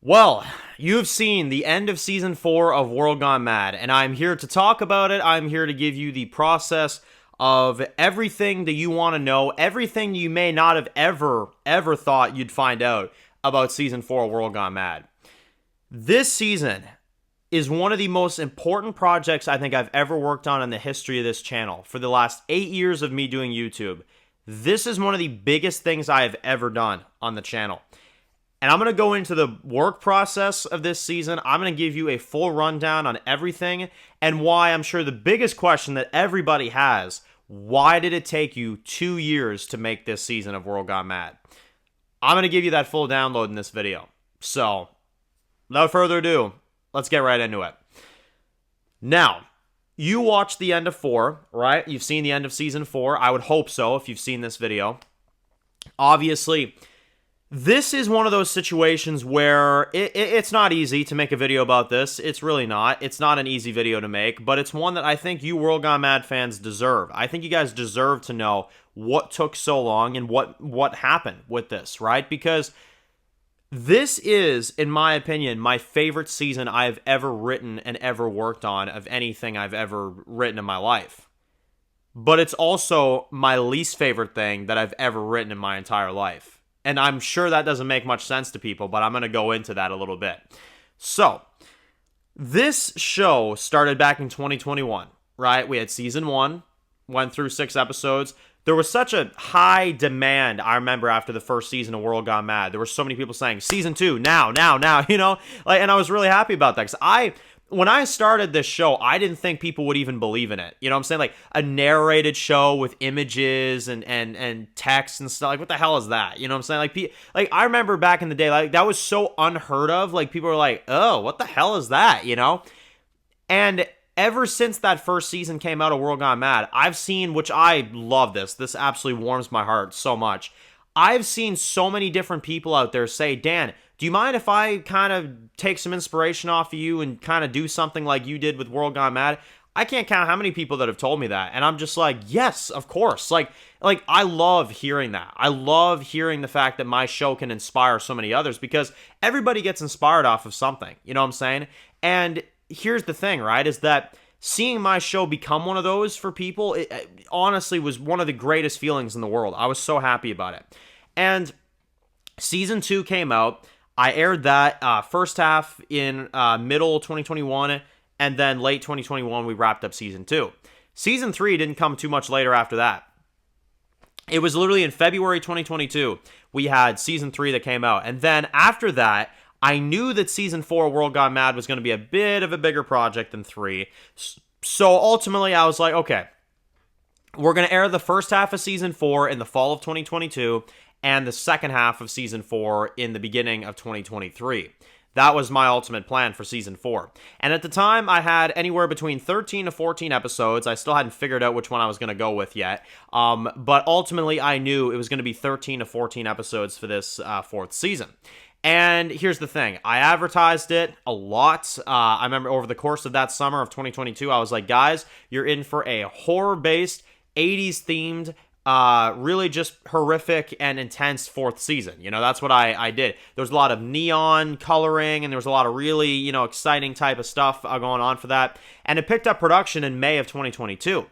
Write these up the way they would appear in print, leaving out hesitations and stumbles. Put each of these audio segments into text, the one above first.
Well, you've seen the end of season 4 of World Gone Mad, and I'm here to talk about it. I'm here to give you the process of everything that you want to know, everything you may not have ever thought you'd find out about season 4 of World Gone Mad. This season is one of the most important projects I think I've ever worked on in the history of this channel. For the last 8 years of me doing YouTube, this is one of the biggest things I have ever done on the channel. And I'm going to go into the work process of this season. I'm going to give you a full rundown on everything and why I'm sure the biggest question that everybody has, why did it take you 2 years to make this season of World Gone Mad? I'm going to give you that full download in this video. So, without further ado, let's get right into it. Now, you watched the end of 4, right? You've seen the end of season 4. I would hope so if you've seen this video. Obviously, this is one of those situations where it's not easy to make a video about this. It's really not. It's not an easy video to make, but it's one that I think you World Gone Mad fans deserve. I think you guys deserve to know what took so long and what happened with this, right? Because this is, in my opinion, my favorite season I've ever written and ever worked on of anything I've ever written in my life. But it's also my least favorite thing that I've ever written in my entire life. And I'm sure that doesn't make much sense to people, but I'm going to go into that a little bit. So, this show started back in 2021, right? We had season 1, went through 6 episodes. There was such a high demand, I remember, after the first season of World Gone Mad. There were so many people saying, season 2, now, you know? And I was really happy about that, because when I started this show, I didn't think people would even believe in it. You know what I'm saying? Like, a narrated show with images and text and stuff. Like, what the hell is that? You know what I'm saying? Like I remember back in the day, like, that was so unheard of. Like, people were like, oh, what the hell is that? You know? And ever since that first season came out of World Gone Mad, I've seen, which I love this. This absolutely warms my heart so much. I've seen so many different people out there say, Dan, do you mind if I kind of take some inspiration off of you and kind of do something like you did with World Gone Mad? I can't count how many people that have told me that. And I'm just like, yes, of course. Like I love hearing that. I love hearing the fact that my show can inspire so many others, because everybody gets inspired off of something. You know what I'm saying? And here's the thing, right, is that seeing my show become one of those for people, it honestly was one of the greatest feelings in the world. I was so happy about it. And season 2 came out. I aired that first half in middle 2021, and then late 2021, we wrapped up season 2. Season 3 didn't come too much later after that. It was literally in February 2022, we had season 3 that came out. And then after that, I knew that season 4 of World Gone Mad was going to be a bit of a bigger project than 3. So ultimately, I was like, okay, we're going to air the first half of season 4 in the fall of 2022, and the second half of season 4 in the beginning of 2023. That was my ultimate plan for season 4. And at the time, I had anywhere between 13 to 14 episodes. I still hadn't figured out which one I was going to go with yet. But ultimately, I knew it was going to be 13 to 14 episodes for this 4th season. And here's the thing. I advertised it a lot. I remember over the course of that summer of 2022, I was like, guys, you're in for a horror-based, 80s-themed, really just horrific and intense 4th season. You know, that's what I did. There was a lot of neon coloring, and there was a lot of really, you know, exciting type of stuff going on for that. And it picked up production in May of 2022.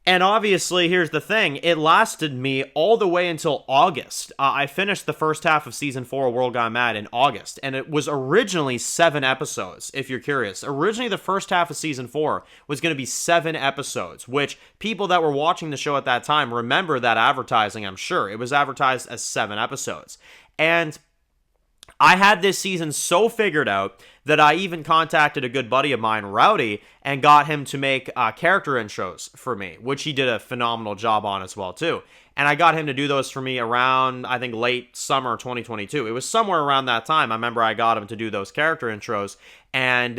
And obviously, here's the thing. It lasted me all the way until August. I finished the first half of season 4 of World Gone Mad in August, and it was originally 7 episodes, if you're curious. Originally, the first half of season 4 was going to be 7 episodes, which people that were watching the show at that time remember that advertising, I'm sure. It was advertised as 7 episodes. And I had this season so figured out that I even contacted a good buddy of mine, Rowdy, and got him to make character intros for me, which he did a phenomenal job on as well, too. And I got him to do those for me around, I think, late summer 2022. It was somewhere around that time. I remember I got him to do those character intros, and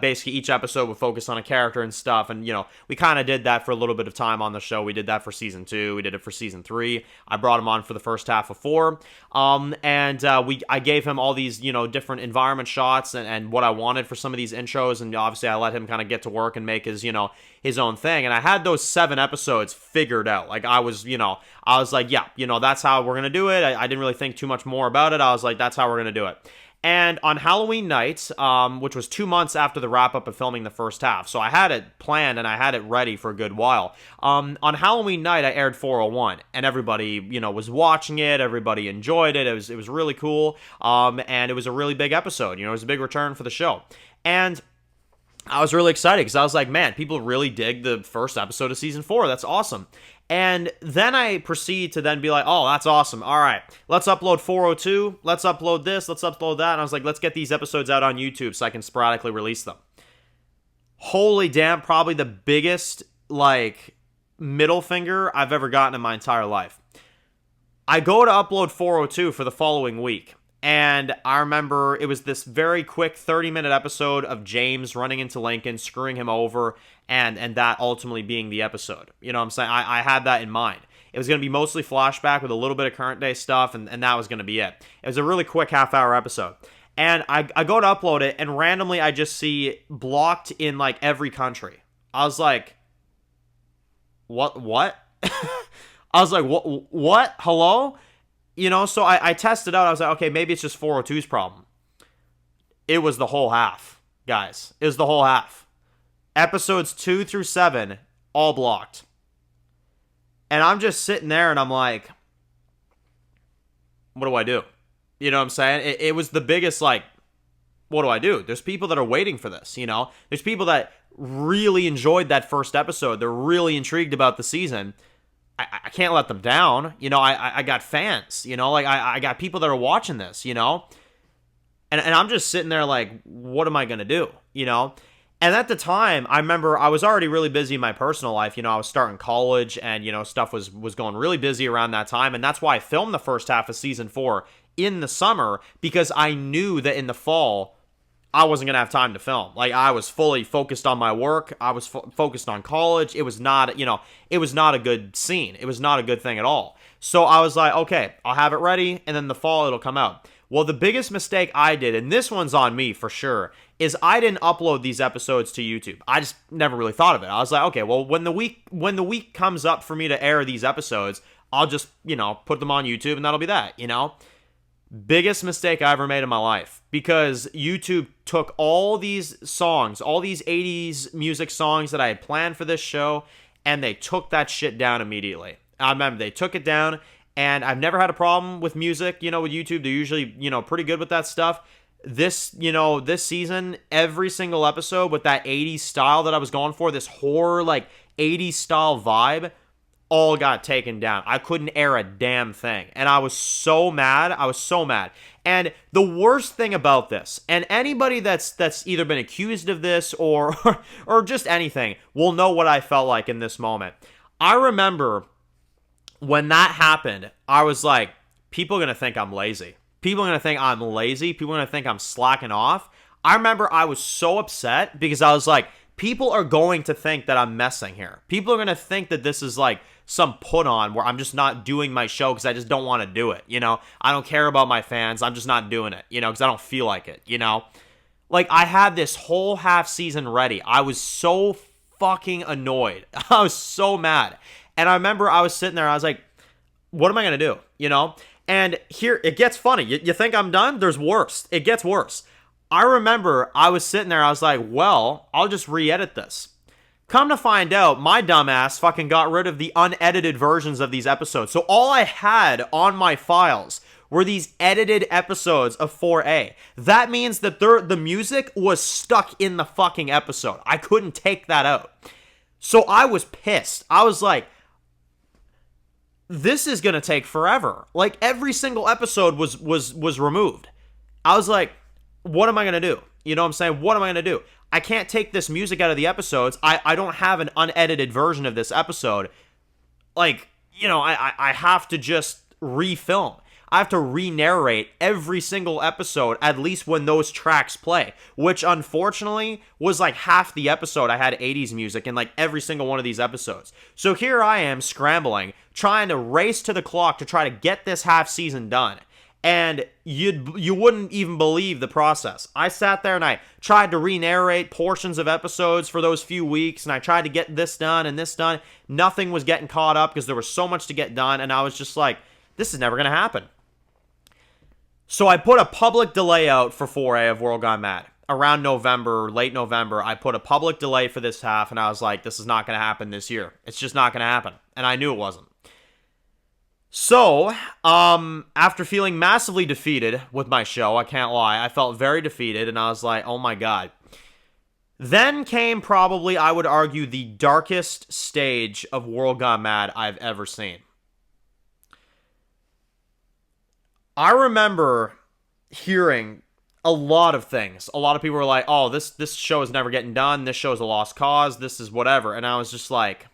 basically each episode would focus on a character and stuff. And, you know, we kind of did that for a little bit of time on the show. We did that for season 2. We did it for season 3. I brought him on for the first half of 4. I gave him all these, you know, different environment shots and what I wanted for some of these intros. And obviously I let him kind of get to work and make his, you know, his own thing. And I had those 7 episodes figured out. Like, I was like, yeah, you know, that's how we're going to do it. I didn't really think too much more about it. I was like, that's how we're going to do it. And on Halloween night, which was 2 months after the wrap up of filming the first half, so I had it planned and I had it ready for a good while. On Halloween night, I aired 401, and everybody, was watching it. Everybody enjoyed it. It was really cool, and it was a really big episode. It was a big return for the show, and I was really excited because I was like, man, people really dig the first episode of season 4. That's awesome. And then I proceed to then be like, oh, that's awesome. All right, let's upload 402. Let's upload this. Let's upload that. And I was like, let's get these episodes out on YouTube so I can sporadically release them. Holy damn, probably the biggest, middle finger I've ever gotten in my entire life. I go to upload 402 for the following week. And I remember it was this very quick 30-minute episode of James running into Lincoln, screwing him over, and that ultimately being the episode. You know what I'm saying? I had that in mind. It was going to be mostly flashback with a little bit of current day stuff, and that was going to be it. It was a really quick half-hour episode. And I go to upload it, and randomly I just see blocked in, every country. I was like, what? I was like, what? Hello? So I tested out. I was like, okay, maybe it's just 402's problem. It was the whole half, guys. It was the whole half. Episodes 2 through 7, all blocked. And I'm just sitting there and I'm like, what do I do? You know what I'm saying? It was the biggest, what do I do? There's people that are waiting for this, There's people that really enjoyed that first episode. They're really intrigued about the season. I can't let them down. I got fans, I got people that are watching this, And I'm just sitting there like, what am I going to do? And at the time, I remember I was already really busy in my personal life. I was starting college and, stuff was going really busy around that time. And that's why I filmed the first half of season 4 in the summer, because I knew that in the fall, I wasn't going to have time to film. I was fully focused on my work. I was focused on college. It was not, it was not a good scene. It was not a good thing at all. So I was like, okay, I'll have it ready, and then the fall it'll come out. Well, the biggest mistake I did, and this one's on me for sure, is I didn't upload these episodes to YouTube. I just never really thought of it. I was like, okay, well, when the week comes up for me to air these episodes, I'll just, put them on YouTube, and that'll be that, Biggest mistake I ever made in my life, because YouTube took all these songs, all these 80s music songs that I had planned for this show, and they took that shit down immediately. I remember they took it down, and I've never had a problem with music, with YouTube. They're usually, pretty good with that stuff. This season, every single episode with that 80s style that I was going for, this horror, 80s style vibe, all got taken down. I couldn't air a damn thing. And I was so mad. And the worst thing about this, and anybody that's either been accused of this or or just anything will know what I felt like in this moment. I remember when that happened, I was like, people are going to think I'm lazy. People are going to think I'm lazy. People are going to think I'm slacking off. I remember I was so upset because I was like, people are going to think that I'm messing here. People are going to think that this is some put on where I'm just not doing my show because I just don't want to do it. I don't care about my fans. I'm just not doing it, because I don't feel like it, I had this whole half season ready. I was so fucking annoyed. I was so mad. And I remember I was sitting there. I was like, what am I going to do? And here it gets funny. You think I'm done? There's worse. It gets worse. I remember I was sitting there. I was like, well, I'll just re-edit this. Come to find out, my dumbass fucking got rid of the unedited versions of these episodes. So all I had on my files were these edited episodes of 4A. That means that the music was stuck in the fucking episode. I couldn't take that out. So I was pissed. I was like, this is going to take forever. Every single episode was removed. I was like, what am I going to do? You know what I'm saying? What am I going to do? I can't take this music out of the episodes. I don't have an unedited version of this episode. I have to just refilm. I have to re-narrate every single episode, at least when those tracks play, which unfortunately was half the episode. I had 80s music in every single one of these episodes. So here I am scrambling, trying to race to the clock to try to get this half season done. And you wouldn't even believe the process. I sat there and I tried to re-narrate portions of episodes for those few weeks, and I tried to get this done and this done. Nothing was getting caught up because there was so much to get done, and I was just like, this is never going to happen. So I put a public delay out for 4A of World Gone Mad. Around November, late November, I put a public delay for this half, and I was like, this is not going to happen this year. It's just not going to happen. And I knew it wasn't. So, after feeling massively defeated with my show, I can't lie, I felt very defeated, and I was like, oh my god. Then came probably, I would argue, the darkest stage of World Gone Mad I've ever seen. I remember hearing a lot of things. A lot of people were like, oh, this show is never getting done. This show is a lost cause. This is whatever. And I was just like,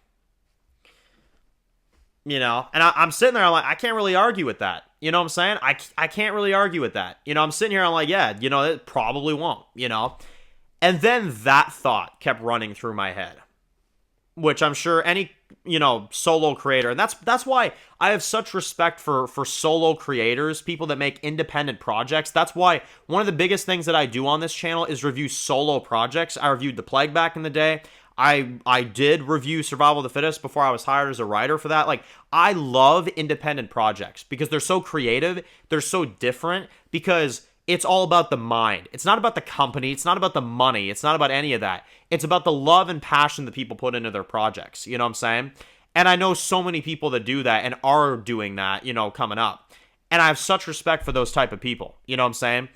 and I'm sitting there, I'm like, I can't really argue with that. You know what I'm saying? I can't really argue with that. I'm sitting here, I'm like, yeah, it probably won't, And then that thought kept running through my head, which I'm sure any, solo creator, and that's why I have such respect for solo creators, people that make independent projects. That's why one of the biggest things that I do on this channel is review solo projects. I reviewed The Plague back in the day. I did review Survival of the Fittest before I was hired as a writer for that. Like, I love independent projects because they're so creative, they're so different, because it's all about the mind. It's not about the company. It's not about the money. It's not about any of that. It's about the love and passion that people put into their projects. You know what I'm saying? And I know so many people that do that and are doing that, coming up. And I have such respect for those type of people. You know what I'm saying?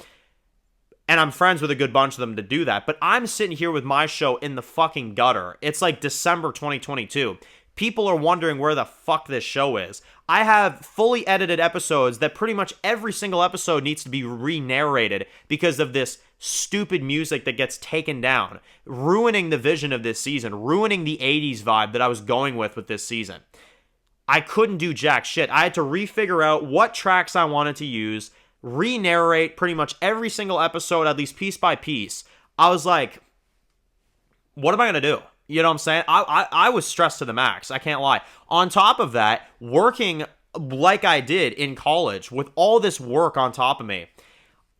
And I'm friends with a good bunch of them to do that. But I'm sitting here with my show in the fucking gutter. It's like December 2022. People are wondering where the fuck this show is. I have fully edited episodes that pretty much every single episode needs to be re-narrated because of this stupid music that gets taken down, ruining the vision of this season, ruining the 80s vibe that I was going with this season. I couldn't do jack shit. I had to refigure out what tracks I wanted to use, re-narrate pretty much every single episode, at least piece by piece. I was like, what am I going to do? You know what I'm saying? I was stressed to the max. I can't lie. On top of that, working like I did in college with all this work on top of me,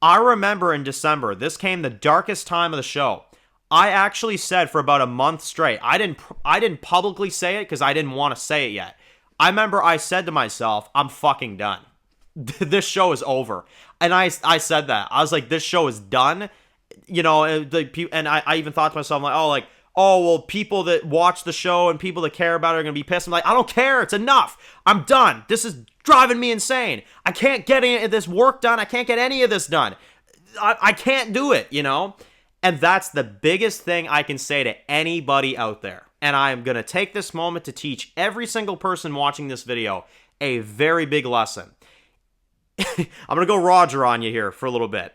I remember in December, this came the darkest time of the show. I actually said for about a month straight, I didn't publicly say it because I didn't want to say it yet. I remember I said to myself, I'm fucking done. This show is over. And I said that. I was like, this show is done. And I even thought to myself, well, people that watch the show and people that care about it are going to be pissed. I'm like, I don't care. It's enough. I'm done. This is driving me insane. I can't get any of this work done. I can't get any of this done. I can't do it, And that's the biggest thing I can say to anybody out there. And I am going to take this moment to teach every single person watching this video a very big lesson. I'm going to go Roger on you here for a little bit.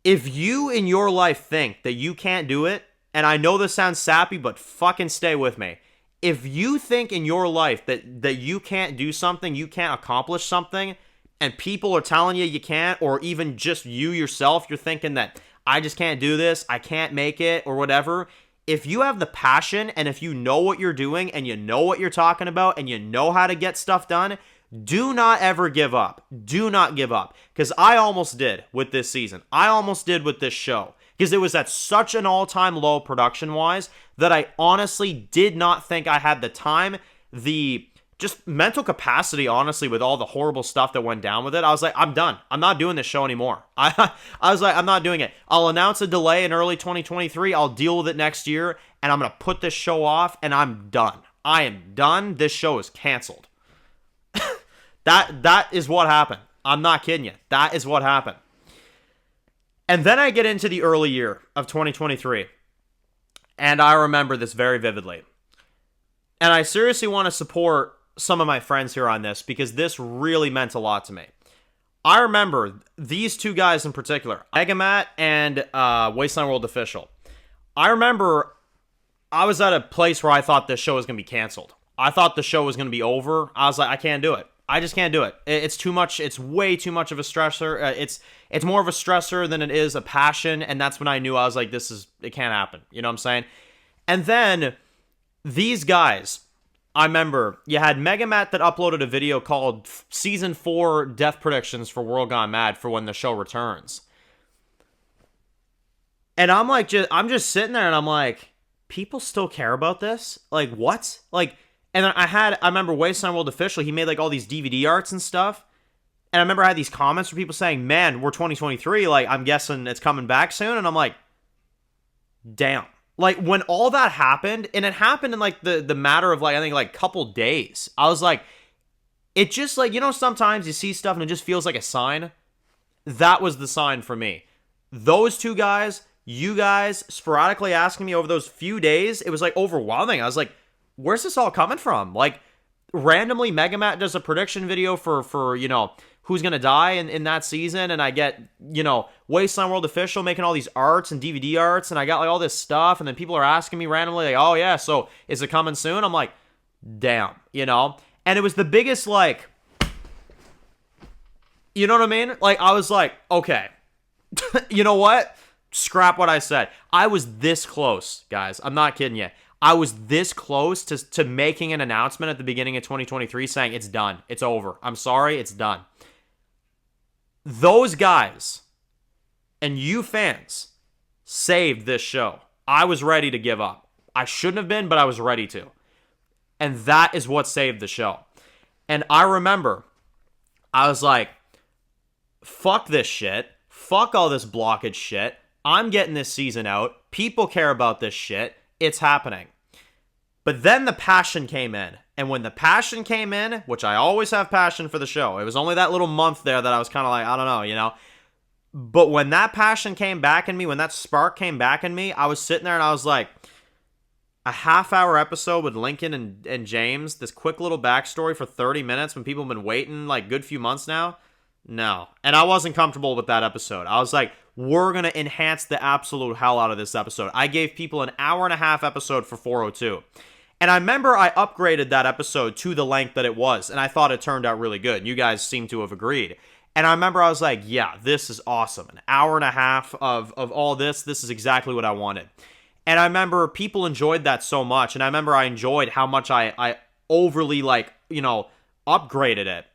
If you in your life think that you can't do it, and I know this sounds sappy, but fucking stay with me. If you think in your life that you can't do something, you can't accomplish something, and people are telling you you can't, or even just you yourself, you're thinking that I just can't do this, I can't make it, or whatever. If you have the passion, and if you know what you're doing, and you know what you're talking about, and you know how to get stuff done, do not ever give up. Do not give up. Because I almost did with this season. I almost did with this show. Because it was at such an all-time low production-wise that I honestly did not think I had the time, the just mental capacity, honestly, with all the horrible stuff that went down with it. I was like, I'm done. I'm not doing this show anymore. I was like, I'm not doing it. I'll announce a delay in early 2023. I'll deal with it next year, and I'm going to put this show off, and I'm done. I am done. This show is canceled. That is what happened. I'm not kidding you. That is what happened. And then I get into the early year of 2023, and I remember this very vividly. And I seriously want to support some of my friends here on this because this really meant a lot to me. I remember these two guys in particular, Megamat and Wasteland World Official. I remember I was at a place where I thought this show was going to be canceled. I thought the show was going to be over. I was like, I can't do it. I just can't do it. It's too much. It's way too much of a stressor. It's more of a stressor than it is a passion. And that's when I knew I was like, it can't happen. You know what I'm saying? And then these guys, I remember you had Megamat that uploaded a video called Season 4 Death Predictions for World Gone Mad for when the show returns. And I'm like, I'm just sitting there and I'm like, people still care about this? Like, what? Like, and I remember Wasteland World Official, he made like all these DVD arts and stuff. And I remember I had these comments from people saying, man, we're 2023. Like, I'm guessing it's coming back soon. And I'm like, damn. Like, when all that happened, and it happened in, like, the matter of, like, I think, like, couple days, I was like, it just, like, sometimes you see stuff and it just feels like a sign. That was the sign for me. Those two guys, you guys, sporadically asking me over those few days, it was, like, overwhelming. I was like, where's this all coming from? Like, randomly, Megamat does a prediction video for who's going to die in that season, and I get, Wasteland World Official making all these arts and DVD arts, and I got, like, all this stuff, and then people are asking me randomly, like, oh, yeah, so is it coming soon? I'm like, damn, And it was the biggest, like, you know what I mean? Like, I was like, okay, you know what? Scrap what I said. I was this close, guys. I'm not kidding you. I was this close to making an announcement at the beginning of 2023 saying it's done. It's over. I'm sorry, it's done. Those guys and you fans saved this show. I was ready to give up. I shouldn't have been, but I was ready to. And that is what saved the show. And I remember, I was like, fuck this shit. Fuck all this blockage shit. I'm getting this season out. People care about this shit. It's happening. But then the passion came in. And when the passion came in, which I always have passion for the show, it was only that little month there that I was kind of like, I don't know, But when that passion came back in me, when that spark came back in me, I was sitting there and I was like, a half-hour episode with Lincoln and James, this quick little backstory for 30 minutes when people have been waiting like a good few months now? No. And I wasn't comfortable with that episode. I was like, we're going to enhance the absolute hell out of this episode. I gave people an hour-and-a-half episode for 402. And I remember I upgraded that episode to the length that it was, and I thought it turned out really good. You guys seem to have agreed. And I remember I was like, yeah, this is awesome. An hour and a half of all this is exactly what I wanted. And I remember people enjoyed that so much, and I remember I enjoyed how much I overly, upgraded it.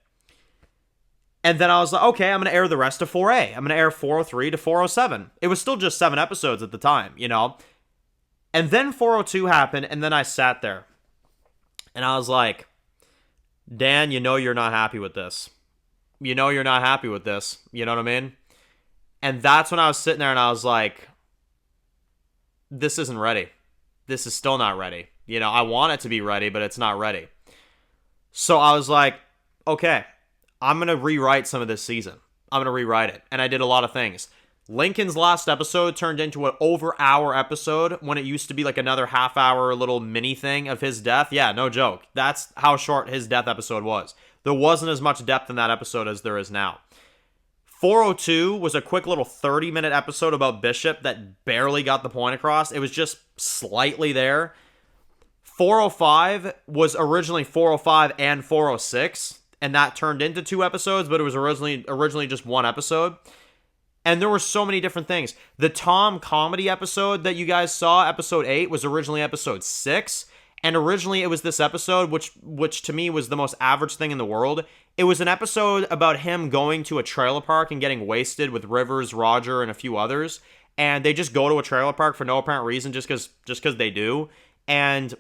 And then I was like, okay, I'm going to air the rest of 4A. I'm going to air 403 to 407. It was still just 7 episodes at the time, And then 402 happened, and then I sat there. And I was like, Dan, you're not happy with this. You're not happy with this. You know what I mean? And that's when I was sitting there and I was like, this isn't ready. This is still not ready. I want it to be ready, but it's not ready. So I was like, okay, I'm going to rewrite some of this season. I'm going to rewrite it. And I did a lot of things. Lincoln's last episode turned into an over-hour episode when it used to be like another half-hour little mini thing of his death. Yeah, no joke. That's how short his death episode was. There wasn't as much depth in that episode as there is now. 402 was a quick little 30-minute episode about Bishop that barely got the point across. It was just slightly there. 405 was originally 405 and 406, and that turned into 2 episodes, but it was originally just 1 episode. And there were so many different things. The Tom comedy episode that you guys saw, episode 8, was originally episode 6. And originally it was this episode, which to me was the most average thing in the world. It was an episode about him going to a trailer park and getting wasted with Rivers, Roger, and a few others. And they just go to a trailer park for no apparent reason, just because they do. And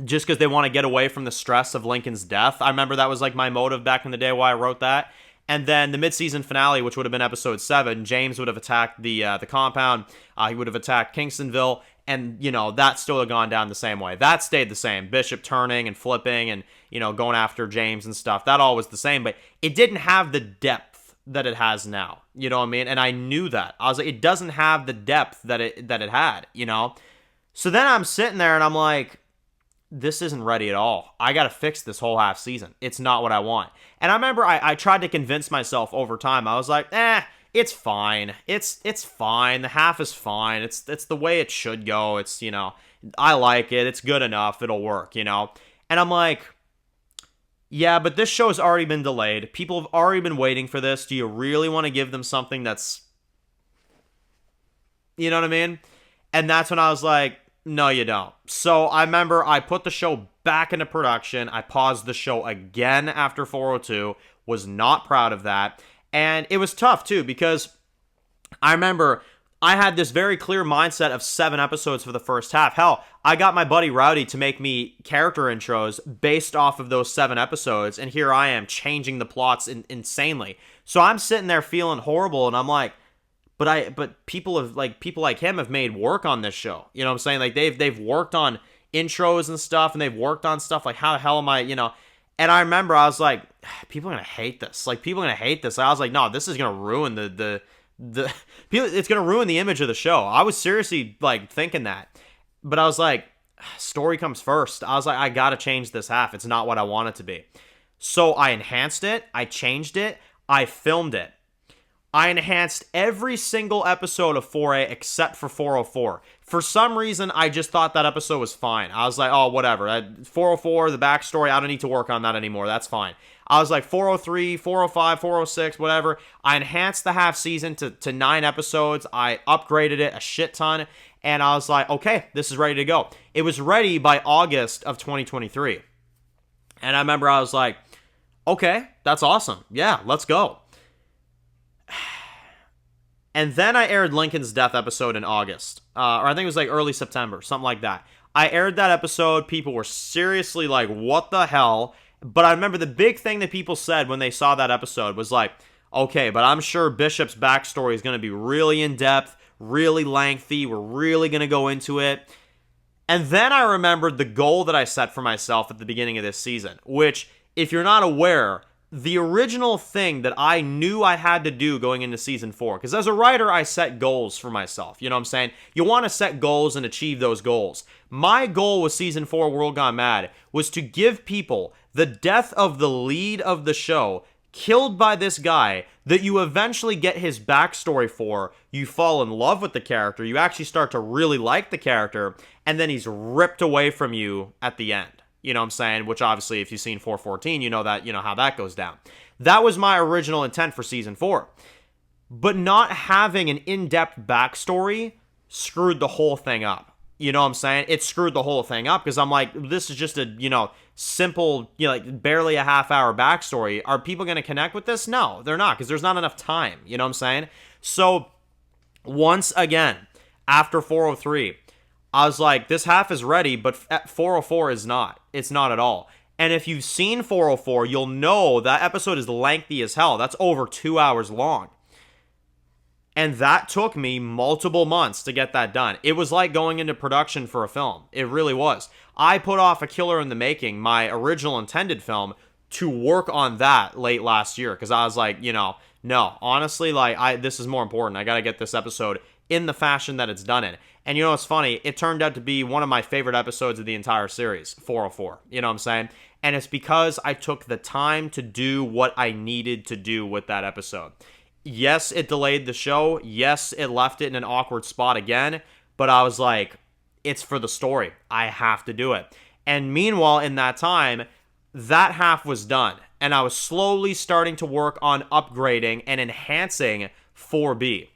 just because they want to get away from the stress of Lincoln's death. I remember that was like my motive back in the day why I wrote that. And then the mid-season finale, which would have been episode 7, James would have attacked the compound. He would have attacked Kingstonville. And, that still had gone down the same way. That stayed the same. Bishop turning and flipping and, going after James and stuff. That all was the same. But it didn't have the depth that it has now. You know what I mean? And I knew that. I was like, it doesn't have the depth that it had, So then I'm sitting there and I'm like, this isn't ready at all. I got to fix this whole half season. It's not what I want. And I remember I tried to convince myself over time. I was like, it's fine. It's fine. The half is fine. It's the way it should go. It's, I like it. It's good enough. It'll work, And I'm like, yeah, but this show's already been delayed. People have already been waiting for this. Do you really want to give them something that's, you know what I mean? And that's when I was like, no, you don't. So I remember I put the show back into production. I paused the show again after 402. Was not proud of that. And it was tough, too, because I remember I had this very clear mindset of 7 episodes for the first half. Hell, I got my buddy Rowdy to make me character intros based off of those 7 episodes, and here I am changing the plots insanely. So I'm sitting there feeling horrible, and I'm like, but people like him have made work on this show. You know what I'm saying? Like they've worked on intros and stuff, and they've worked on stuff. Like, how the hell am I, And I remember I was like, people are gonna hate this. Like, people are gonna hate this. I was like, no, this is gonna ruin the people. It's gonna ruin the image of the show. I was seriously like thinking that, but I was like, story comes first. I was like, I gotta change this half. It's not what I want it to be. So I enhanced it. I changed it. I filmed it. I enhanced every single episode of 4A except for 404. For some reason, I just thought that episode was fine. I was like, oh, whatever. 404, the backstory, I don't need to work on that anymore. That's fine. I was like, 403, 405, 406, whatever. I enhanced the half season to 9 episodes. I upgraded it a shit ton. And I was like, okay, this is ready to go. It was ready by August of 2023. And I remember I was like, okay, that's awesome. Yeah, let's go. And then I aired Lincoln's death episode in August. Or I think it was like early September, something like that. I aired that episode. People were seriously like, what the hell? But I remember the big thing that people said when they saw that episode was like, okay, but I'm sure Bishop's backstory is going to be really in-depth, really lengthy. We're really going to go into it. And then I remembered the goal that I set for myself at the beginning of this season, which, if you're not aware, the original thing that I knew I had to do going into season 4, because as a writer, I set goals for myself. You know what I'm saying? You want to set goals and achieve those goals. My goal with season 4 World Gone Mad was to give people the death of the lead of the show, killed by this guy, that you eventually get his backstory for, you fall in love with the character, you actually start to really like the character, and then he's ripped away from you at the end. You know what I'm saying? Which obviously, if you've seen 414, you know how that goes down. That was my original intent for season 4. But not having an in-depth backstory screwed the whole thing up. You know what I'm saying? It screwed the whole thing up because I'm like, this is just a, simple, like barely a half-hour backstory. Are people going to connect with this? No, they're not, because there's not enough time. You know what I'm saying? So, once again, after 403, I was like, this half is ready, but 404 is not. It's not at all. And if you've seen 404, you'll know that episode is lengthy as hell. That's over 2 hours long. And that took me multiple months to get that done. It was like going into production for a film. It really was. I put off A Killer in the Making, my original intended film, to work on that late last year. Because I was like, no, honestly, this is more important. I got to get this episode in the fashion that it's done in. And you know what's funny? It turned out to be one of my favorite episodes of the entire series, 404. You know what I'm saying? And it's because I took the time to do what I needed to do with that episode. Yes, it delayed the show. Yes, it left it in an awkward spot again. But I was like, it's for the story. I have to do it. And meanwhile, in that time, that half was done. And I was slowly starting to work on upgrading and enhancing 4B.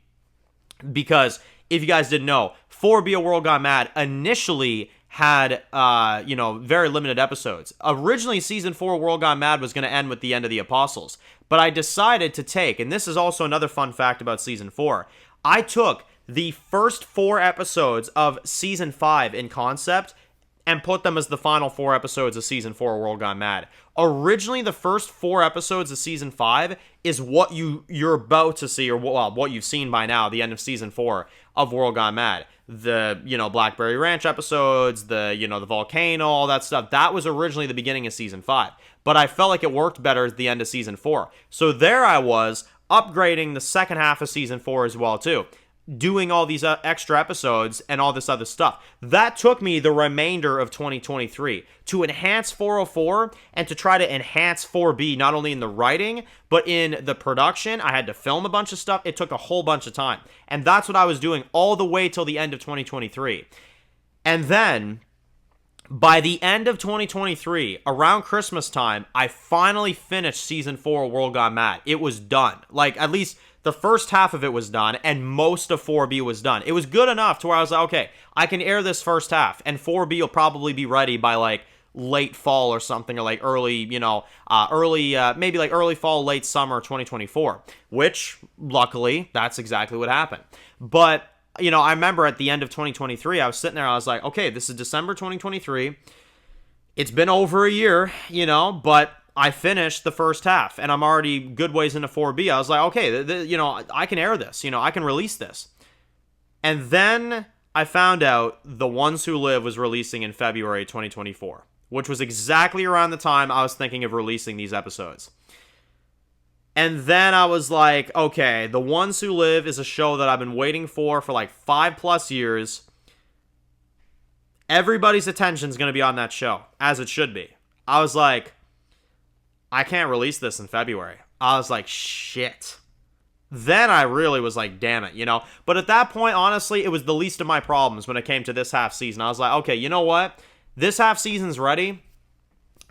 Because, if you guys didn't know, 4B A World Gone Mad initially had, very limited episodes. Originally, Season 4 World Gone Mad was going to end with the end of the Apostles. But I decided to take, and this is also another fun fact about Season 4, I took the first 4 episodes of Season 5 in concept and put them as the final 4 episodes of Season 4 World Gone Mad. Originally, the first 4 episodes of Season 5 is what you're about to see, or what you've seen by now, the end of Season 4 of World Gone Mad. The, Blackberry Ranch episodes, the volcano, all that stuff. That was originally the beginning of Season 5. But I felt like it worked better at the end of Season 4. So there I was, upgrading the second half of Season 4 as well, too. Doing all these extra episodes and all this other stuff. That took me the remainder of 2023 to enhance 404 and to try to enhance 4B, not only in the writing, but in the production. I had to film a bunch of stuff. It took a whole bunch of time. And that's what I was doing all the way till the end of 2023. And then, by the end of 2023, around Christmas time, I finally finished Season 4 World Gone Mad. It was done. Like, at least the first half of it was done, and most of 4B was done. It was good enough to where I was like, okay, I can air this first half, and 4B will probably be ready by, like, late fall or something, or, like, early fall, late summer 2024, which, luckily, that's exactly what happened. But I remember at the end of 2023, I was sitting there, I was like, okay, this is December 2023. It's been over a year, but I finished the first half and I'm already good ways into 4B. I was like, okay, I can air this, I can release this. And then I found out The Ones Who Live was releasing in February 2024, which was exactly around the time I was thinking of releasing these episodes. And then I was like, okay, The Ones Who Live is a show that I've been waiting for like 5+ years. Everybody's attention's going to be on that show, as it should be. I was like, I can't release this in February. I was like, shit. Then I really was like, damn it, But at that point, honestly, it was the least of my problems when it came to this half season. I was like, okay, you know what? This half season's ready.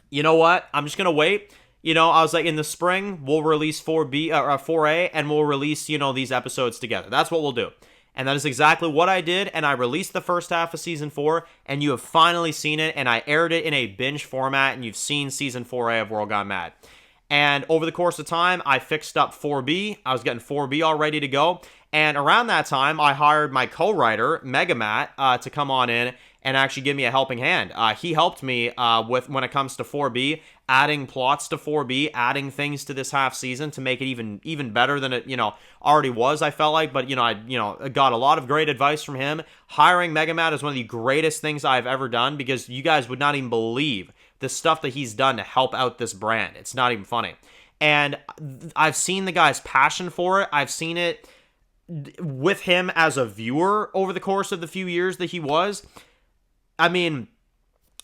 You know what? I'm just going to wait. I was like, in the spring, we'll release 4B or 4A, and we'll release, these episodes together. That's what we'll do. And that is exactly what I did, and I released the first half of Season 4, and you have finally seen it, and I aired it in a binge format, and you've seen Season 4A of World Gone Mad. And over the course of time, I fixed up 4B. I was getting 4B all ready to go. And around that time, I hired my co-writer, Megamat, to come on in and actually give me a helping hand. He helped me with when it comes to 4B, adding plots to 4B, adding things to this half season to make it even better than it already was. I felt like, but I got a lot of great advice from him. Hiring Megamat is one of the greatest things I've ever done because you guys would not even believe the stuff that he's done to help out this brand. It's not even funny. And I've seen the guy's passion for it. I've seen it with him as a viewer over the course of the few years that he was. I mean,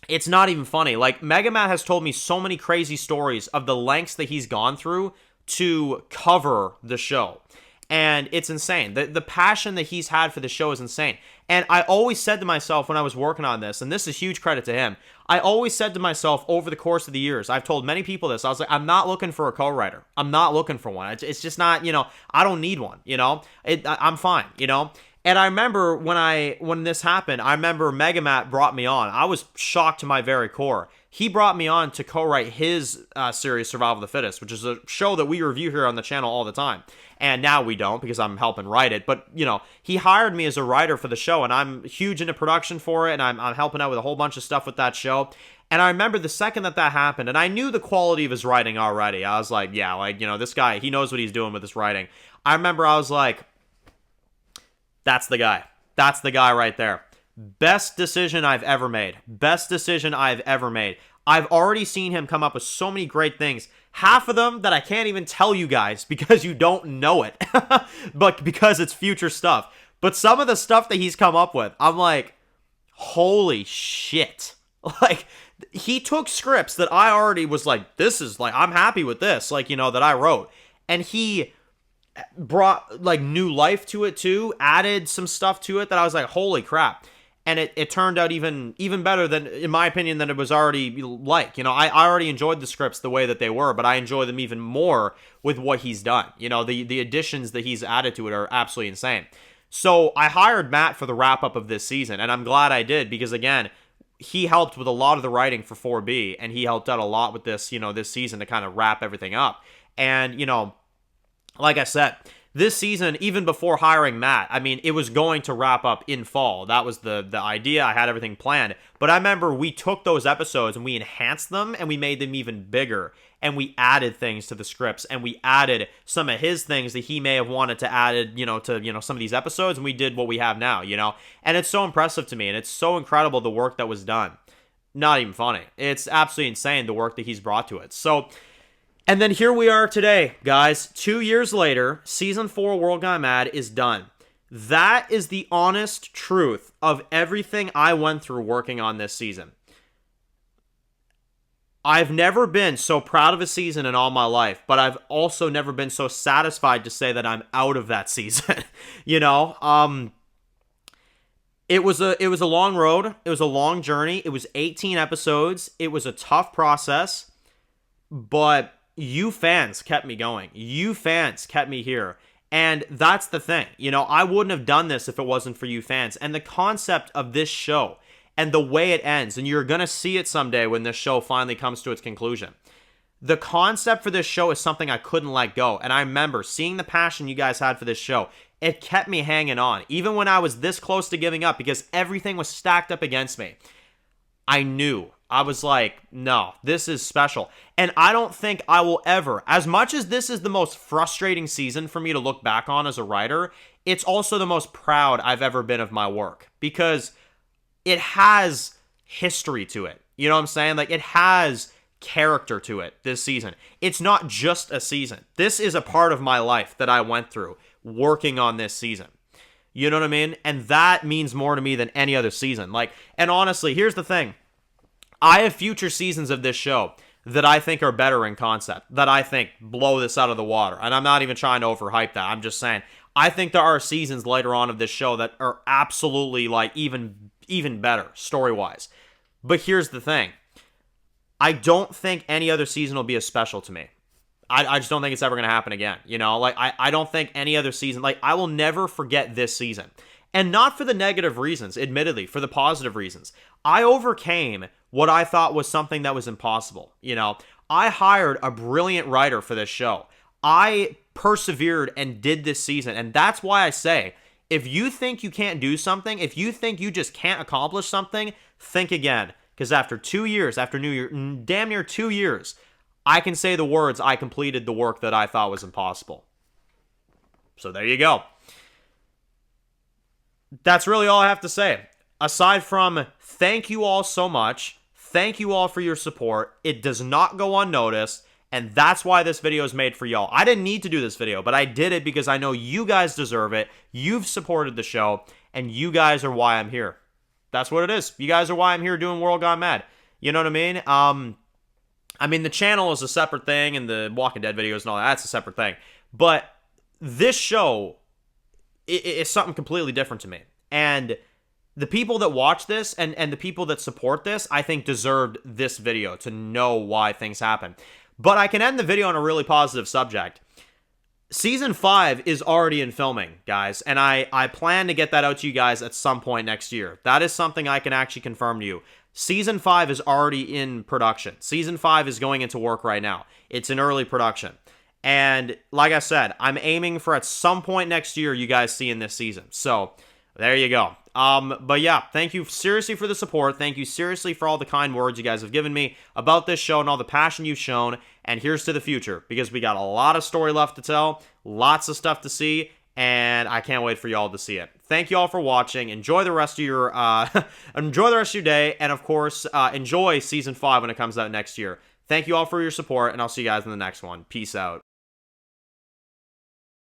it's not even funny. Like, Megamat has told me so many crazy stories of the lengths that he's gone through to cover the show. And it's insane. The passion that he's had for the show is insane. And I always said to myself when I was working on this, and this is huge credit to him, I always said to myself over the course of the years, I've told many people this, I was like, I'm not looking for a co-writer. I'm not looking for one. It's just not, I don't need one, I'm fine, And I remember when this happened, I remember Megamat brought me on. I was shocked to my very core. He brought me on to co-write his series, Survival of the Fittest, which is a show that we review here on the channel all the time. And now we don't because I'm helping write it. But, he hired me as a writer for the show, and I'm huge into production for it, and I'm helping out with a whole bunch of stuff with that show. And I remember the second that happened, and I knew the quality of his writing already. I was like, yeah, this guy, he knows what he's doing with his writing. I remember I was like, that's the guy. That's the guy right there. Best decision I've ever made. Best decision I've ever made. I've already seen him come up with so many great things. Half of them that I can't even tell you guys because you don't know it. But because it's future stuff. But some of the stuff that he's come up with, I'm like, holy shit. Like, he took scripts that I already was like, this is like, I'm happy with this, like, that I wrote. And he brought like new life to it too, added some stuff to it that I was like, holy crap. And it turned out even better than, in my opinion, than it was already like. I already enjoyed the scripts the way that they were, but I enjoy them even more with what he's done. The additions that he's added to it are absolutely insane. So I hired Matt for the wrap-up of this season, and I'm glad I did because, again, he helped with a lot of the writing for 4B, and he helped out a lot with this, this season to kind of wrap everything up. And, like I said, this season, even before hiring Matt, I mean, it was going to wrap up in fall. That was the idea. I had everything planned. But I remember we took those episodes and we enhanced them and we made them even bigger. And we added things to the scripts and we added some of his things that he may have wanted to add, to some of these episodes. And we did what we have now, And it's so impressive to me. And it's so incredible the work that was done. Not even funny. It's absolutely insane the work that he's brought to it. So... And then here we are today, guys. 2 years later, Season 4 World Gone Mad is done. That is the honest truth of everything I went through working on this season. I've never been so proud of a season in all my life, but I've also never been so satisfied to say that I'm out of that season. It was a long road. It was a long journey. It was 18 episodes. It was a tough process, but you fans kept me going. You fans kept me here. And that's the thing. I wouldn't have done this if it wasn't for you fans. And the concept of this show and the way it ends, and you're going to see it someday when this show finally comes to its conclusion. The concept for this show is something I couldn't let go. And I remember seeing the passion you guys had for this show. it kept me hanging on. Even when I was this close to giving up because everything was stacked up against me, I knew. I was like, no, this is special. And I don't think I will ever, as much as this is the most frustrating season for me to look back on as a writer, it's also the most proud I've ever been of my work because it has history to it. You know what I'm saying? Like, it has character to it this season. It's not just a season. This is a part of my life that I went through working on this season. You know what I mean? And that means more to me than any other season. Like, and honestly, here's the thing. I have future seasons of this show that I think are better in concept, that I think blow this out of the water. And I'm not even trying to overhype that. I'm just saying, I think there are seasons later on of this show that are absolutely like even better story-wise. But here's the thing. I don't think any other season will be as special to me. I just don't think it's ever going to happen again. You know, like I don't think any other season, like I will never forget this season. And not for the negative reasons, admittedly, for the positive reasons. I overcame what I thought was something that was impossible. You know, I hired a brilliant writer for this show. I persevered and did this season. And that's why I say, if you think you can't do something, if you think you just can't accomplish something, think again. Because after 2 years, after New Year, damn near 2 years, I can say the words, I completed the work that I thought was impossible. So there you go. That's really all I have to say. Aside from thank you all so much, thank you all for your support. It does not go unnoticed, and that's why this video is made for y'all. I didn't need to do this video, but I did it because I know you guys deserve it. You've supported the show, and you guys are why I'm here. That's what it is. You guys are why I'm here doing World Gone Mad. You know what I mean? The channel is a separate thing, and the Walking Dead videos and all that's a separate thing. But this show is something completely different to me. And the people that watch this and the people that support this, I think deserved this video to know why things happen. But I can end the video on a really positive subject. Season 5 is already in filming, guys, and I plan to get that out to you guys at some point next year. That is something I can actually confirm to you. Season 5 is already in production. Season 5 is going into work right now. It's in early production. And like I said, I'm aiming for at some point next year you guys seeing this season. So there you go. But yeah, thank you seriously for the support. Thank you seriously for all the kind words you guys have given me about this show and all the passion you've shown. And here's to the future, because we got a lot of story left to tell, lots of stuff to see, and I can't wait for y'all to see it. Thank you all for watching. Enjoy the rest of your day, and of course, enjoy season 5 when it comes out next year. Thank you all for your support, and I'll see you guys in the next one. Peace out.